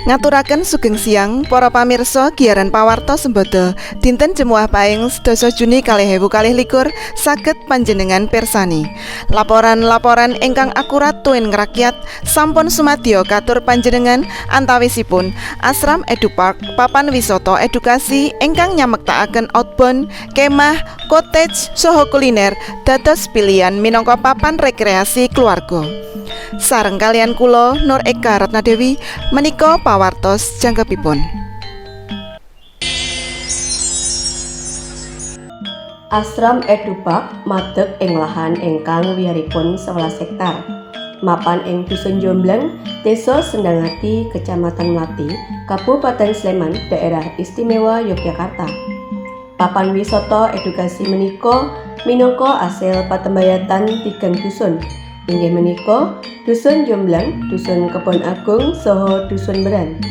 Ngaturaken sugeng siang para pamirsa giaran pawarta sembada dinten Jemuah Paing 11 Juni 2021 saged panjenengan pirsani. Laporan-laporan ingkang akurat tuwin ngrakyat sampun sumadya katur panjenengan antawisipun Asram Edupark papan wisata edukasi ingkang nyamektakaken outbound, kemah, cottage saha kuliner dados pilihan minangka papan rekreasi keluarga. Sareng kalian kula Nur Eka Ratnadewi menika pawartos jangkepipun. Asram Edupark madeg ing lahan ingkang wiyaripun 11 hektar. Mapan ing Dusun Jomblang, Desa Sendangati, Kecamatan Mlati, Kabupaten Sleman, Daerah Istimewa Yogyakarta. Papan wisata edukasi menika minangka asil patembayatan tigang dusun. Inggih menika Dusun Jomblang, Dusun Kebon Agung, saha Dusun Beran.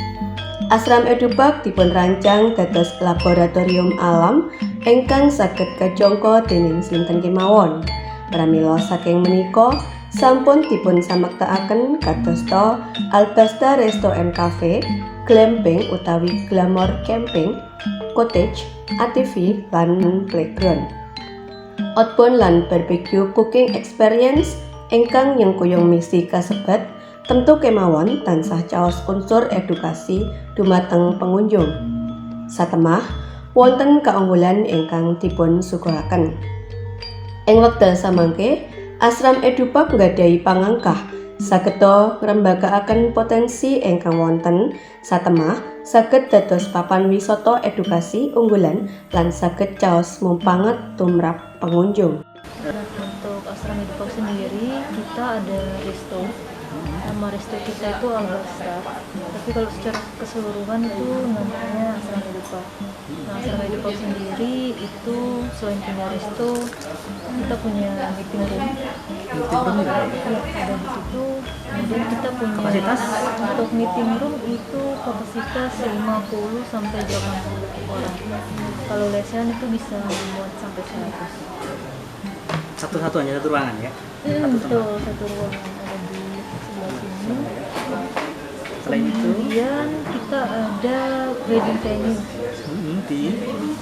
Asram Edupark dipun rancang dados laboratorium alam ingkang saged kajangka dening sinten kemawon. Pramila saking menika sampun dipun samektakaken kadosta Albasta Resto and Cafe, glamping utawi glamour camping, cottage, ATV lan playground. Outbound lan barbecue cooking experience ingkang nyengkuyung misi kasebat tentu kemawon tansah caos unsur edukasi dumateng pengunjung. Satemah wonten kaunggulan ingkang dipun suguhaken. Ing wekdal samangke Asram Edupark nggadhahi pangangkah sageta ngrembakakaken potensi ingkang wonten. Satemah saged dados papan wisata edukasi unggulan lan saged caos mumpanget tumrap pengunjung. Untuk Asram Edupark sendiri kita ada resto. Nama resto kita itu Albasta. Tapi kalau secara keseluruhan itu namanya Asram Edupark. Nah, Asram Edupark sendiri itu selain punya resto, kita punya meeting room. Ada di situ. Kemudian kita punya kapasitas untuk meeting room itu kapasitas 50 sampai 80 orang. Kalau lesehan itu bisa membuat sampai 100. Satu-satu hanya satu ruangan ya? Betul, satu ruangan ada di sebelah sini. Selain itu, kemudian kita ada wedding venue. Di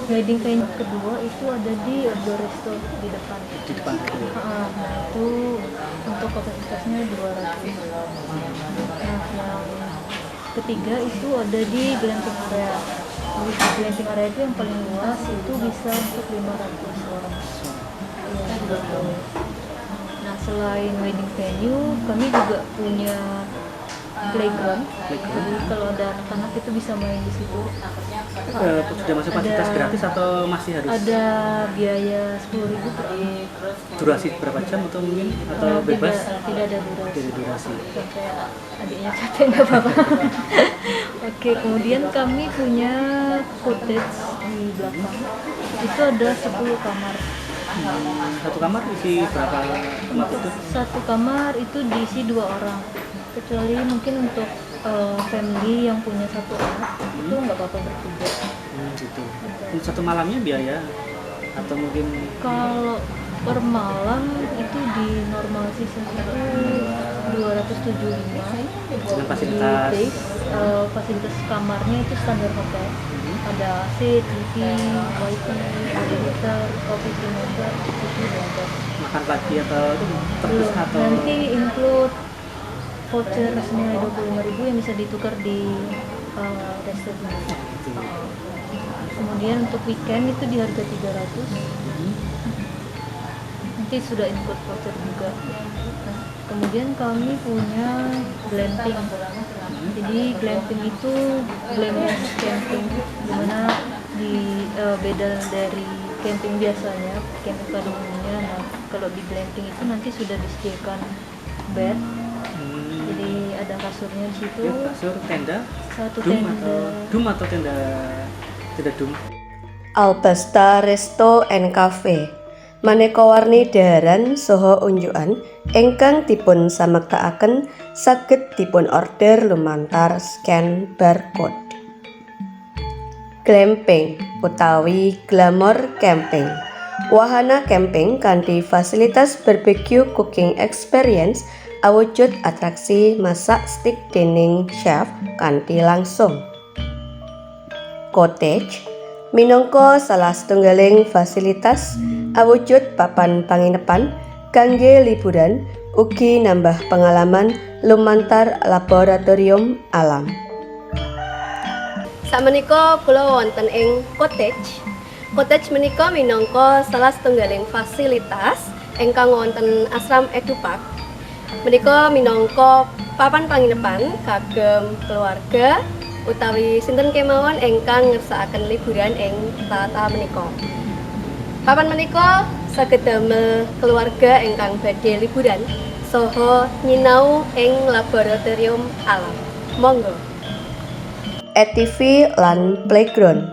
Wedding venue kedua itu ada di outdoor resto di depan. Di depan. Nah, itu untuk kapasitasnya 200. Nah, yang ketiga itu ada di glamping area. Di glamping area itu yang paling luas itu bisa untuk 500 orang. Nah, selain wedding venue, kami juga punya playground. Jadi kalau ada anak-anak itu bisa main di situ. Sudah masuk fasilitas gratis atau masih harus? Ada biaya 10.000 per anak. Durasi berapa jam atau mungkin atau bebas? Tidak ada durasi. Tidak durasi. Sampai adiknya capek nggak apa-apa. Oke, kemudian kami punya cottage di belakang. Itu ada 10 kamar. Satu kamar isi berapa tempat itu? Satu kamar itu diisi 2 orang. Kecuali mungkin untuk family yang punya satu anak itu nggak apa-apa bertiga. Gitu. Untuk satu malamnya biaya atau mungkin? Kalau per malam itu di normal season itu 275. Dengan fasilitas? Di base, fasilitas kamarnya itu standar hotel. Ada AC, TV, wifi, ada heater, coffee maker, itu ada. Makan pagi atau itu terus atau? Nanti include voucher senilai 25.000 yang bisa ditukar di restoran. Kemudian untuk weekend itu di harga 300. Nanti sudah include voucher juga. Nah, kemudian kami punya glamping. Jadi glamping itu glamour camping, dimana beda dari camping biasanya, camping pada umumnya. Nah, kalau di glamping itu nanti sudah disediakan bed. Jadi ada kasurnya di situ. Ya, kasur, tenda, satu dum tenda. atau tenda dum. Albasta Resto and Cafe maneka warni daharan saha unjukan ingkang dipun samektakaken saged dipun order lumantar scan barcode. Glamping utawi glamour camping. Wahana camping kanthi fasilitas barbecue cooking experience awujud atraksi masak stick dening chef kanthi langsung. Cottage minangka salah setunggaling fasilitas awujud papan panginepan kangge liburan ugi nambah pengalaman lumantar laboratorium alam. Sakmenika kula wonten ing cottage. Cottage menika minangka salah setunggaling fasilitas ingkang wonten Asram Edupark. Menika minangka papan panginepan kagem keluarga utawi sinten kemawon ingkang ngersakaken liburan ing tata menika. Papan menika saged damel keluarga ingkang badhe liburan saha nyinau ing laboratorium alam. Monggo. ATV lan playground.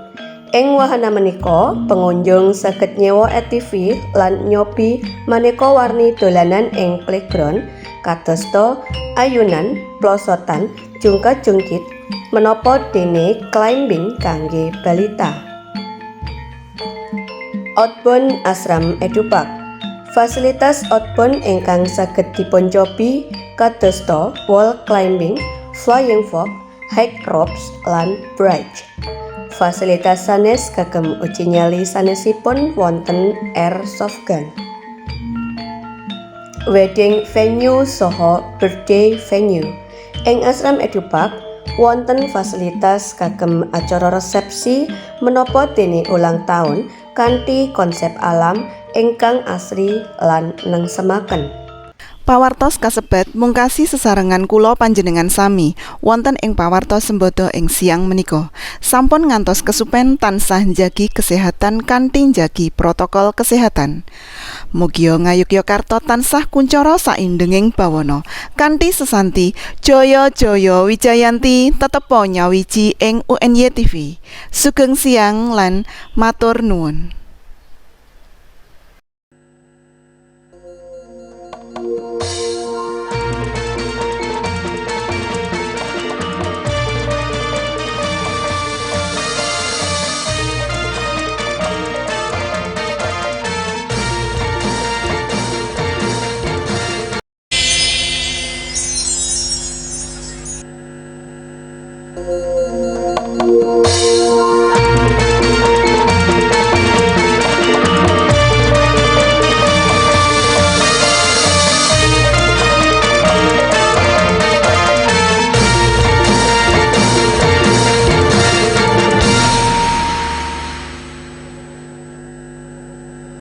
Ing wahana menika, pengunjung saged nyewa ATV lan nyobi maneka warni dolanan ing playground kadosta ayunan, plosotan, jungkat-jungkit menapa dene climbing kangge balita. Outbound Asram Edupark. Fasilitas outbound ingkang saged dipuncobi kadosta wall climbing, flying fox, high ropes lan bridge. Fasilitas sanes kagem uji nyali sanesipun wonten airsoft gun. Wedding venue saha birthday venue. Ing Asram Edupark wonten fasilitas kagem acara resepsi menapa dene ulang tahun kanthi konsep alam ingkang asri lan nengsemaken. Pawartos kasebat mungkasi sesarengan kula panjenengan sami wonten ing pawartos sembada ing siang menika. Sampun ngantos kesupen tansah njagi kesehatan kanthi njagi protokol kesehatan. Mugi Ngayogyakarta tansah kuncara saindenging bawana. Kanthi sesanti Jaya-jaya Wijayanti tetepa nyawiji ing UNY TV. Sugeng siang lan matur nuwun.